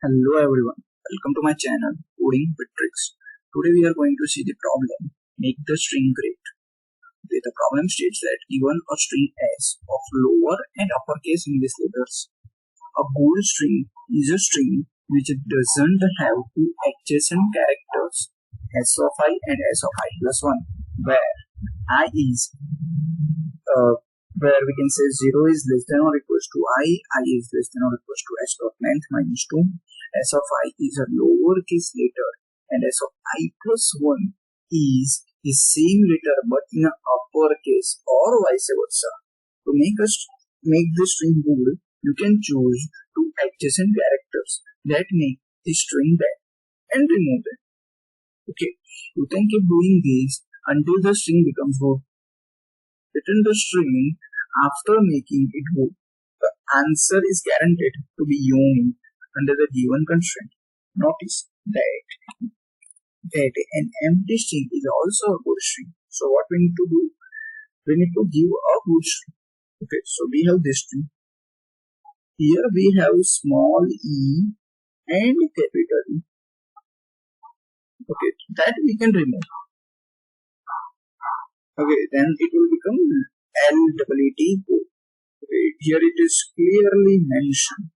Hello everyone, welcome to my channel Coding with Tricks. Today we are going to see the problem make the string great. The problem states that given a string S of lower and uppercase English letters, a bold string is a string which doesn't have two adjacent characters S of I and S of I plus 1, where I is where we can say 0 is less than or equals to I is less than or equals to S dot length minus 2, S of I is a lowercase letter, and S of I plus 1 is the same letter but in an uppercase or vice versa. To make the string bold, you can choose two adjacent characters that make the string bad and remove them. Okay, you can keep doing this until the string becomes good. Return the string after making it good. The answer is guaranteed to be unique under the given constraint. Notice that an empty string is also a good string. So what we need to do? We need to give a good string. Okay, so we have this string. Here we have small e and capital E. Okay, that we can remove. Okay, then it will become LEET code. Okay, here it is clearly mentioned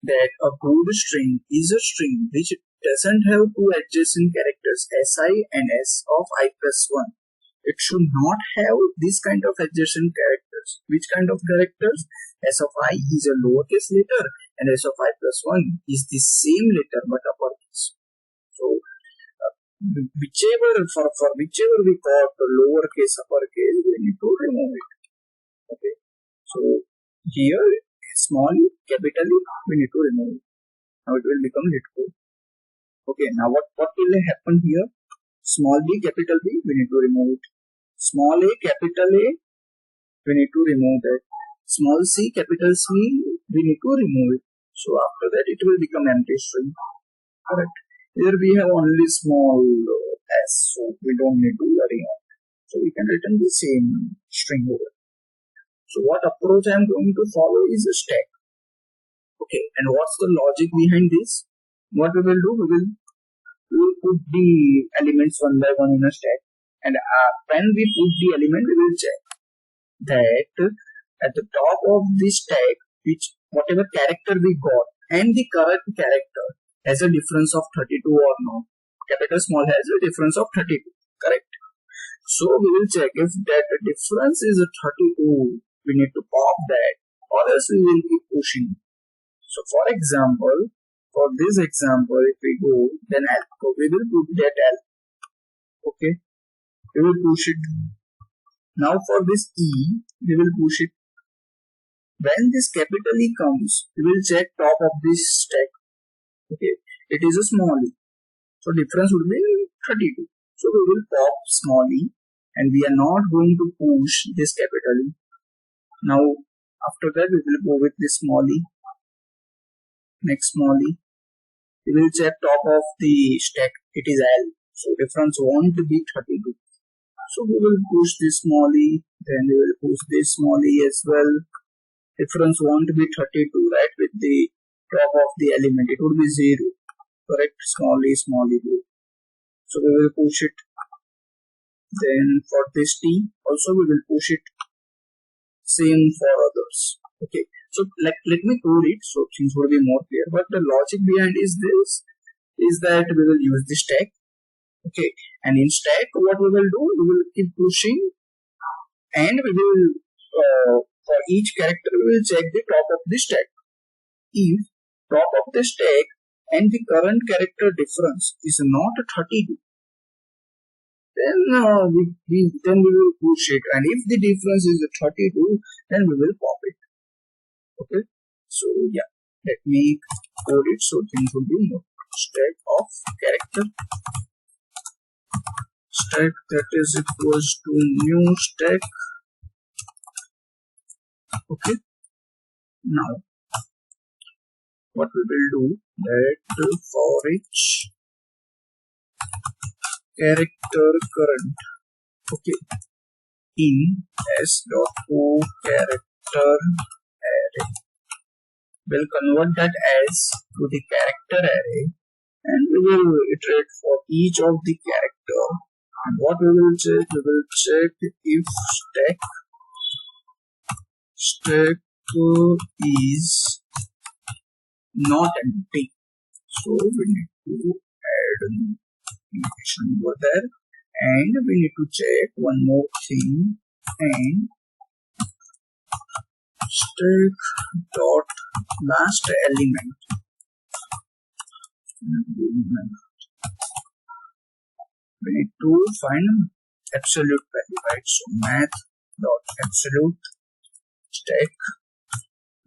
that a good string is a string which doesn't have two adjacent characters Si and S of I plus 1. It should not have this kind of adjacent characters. Which kind of characters? S of I is a lowercase letter and S of I plus 1 is the same letter but uppercase. So whichever we got the lowercase uppercase, we need to remove it. Okay, so here small e, capital E, we need to remove it. Now it will become Leetcode. Okay, now what will happen here? Small b, capital B, we need to remove it. Small a, capital A, we need to remove that. Small c, capital C, we need to remove it. So after that it will become empty string. Correct. Here we have only small s, so we don't need to worry on it. So we can return the same string over. So what approach I am going to follow is a stack. Okay, and what's the logic behind this? What we will do, we will put the elements one by one in a stack, and when we put the element, we will check that at the top of the stack, whatever character we got and the correct character has a difference of 32 or not. Capital small has a difference of 32, correct? So we will check if that difference is a 32, we need to pop that, or else we will keep pushing. So for example, for this example, if we go, then L, so we will put that L. Okay, we will push it. Now for this E, we will push it. When this capital E comes, we will check top of this stack. Okay, it is a small e, so difference would be 32. So we will pop small e, and we are not going to push this capital E. Now after that we will go with this small e, next small e. We will check top of the stack, it is L, so difference won't be 32. So we will push this small e, then we will push this small e as well. Difference won't be 32, right? With the top of the element, it would be 0, correct? Small e, so we will push it. Then for this t also we will push it, same for others. Okay, so let me code it so things will be more clear, but the logic behind is this, is that we will use the stack. Okay, and in stack what we will do, we will keep pushing, and we will for each character we will check the top of the stack. If top of the stack and the current character difference is not 32, then we will push it, and if the difference is 32, then we will pop it. Okay, so yeah, let me code it so things will be more. Stack of character, stack that is equals to new stack. Okay, now what we will do, that for each character current, okay, in s.o character array, We'll convert that as to the character array, and we will iterate for each of the character. And what we will check if stack is not empty. So we need to add an indication over there, and we need to check one more thing, and stack dot last element. We need to find absolute value, right? So math dot absolute stack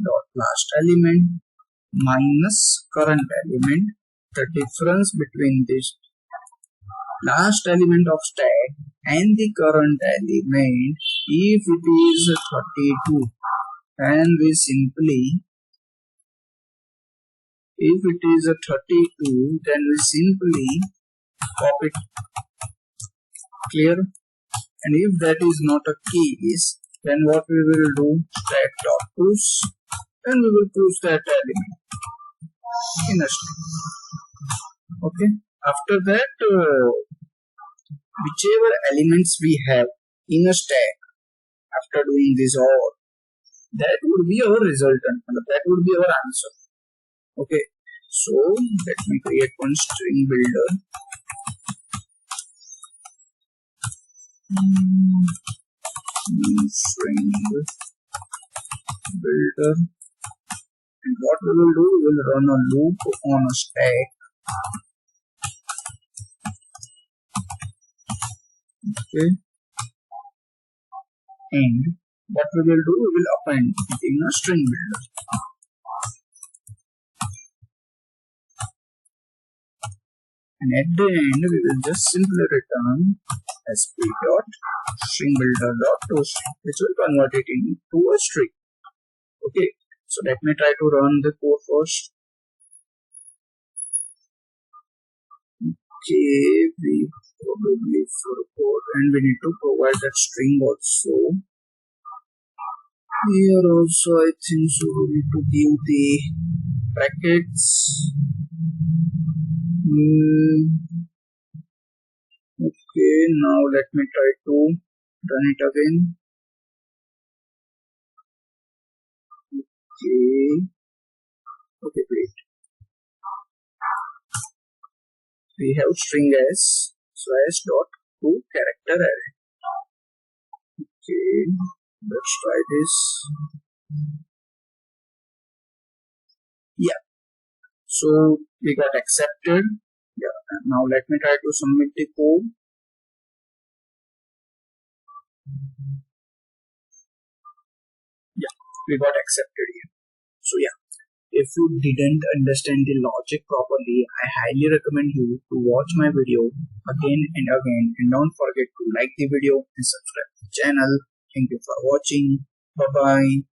dot last element minus current element. The difference between this last element of stack and the current element, if it is 32, and we simply, if it is a 32, then we simply pop it. Clear? And if that is not a case, then what we will do, stack dot push, and we will push that element in a string. Okay. After that, whichever elements we have in a stack, after doing this all, that would be our resultant. That would be our answer. Okay. So let me create one string builder. String builder. And what we will do, we will run a loop on a stack. Okay. And what we will do, we will append it in a string builder. And at the end, we will just simply return sp dot string builder dot toString, which will convert it into a string. Okay. So let me try to run the code first. Okay, we probably forgot, and we need to provide that string also. Here also I think so we need to give the brackets. Okay, now let me try to run it again. Okay, wait. We have string s slash dot to character array. Okay, let's try this. Yeah, so we got accepted. Yeah, now let me try to submit the code. Yeah, we got accepted here. So yeah, if you didn't understand the logic properly, I highly recommend you to watch my video again and again, and don't forget to like the video and subscribe to the channel. Thank you for watching. Bye bye.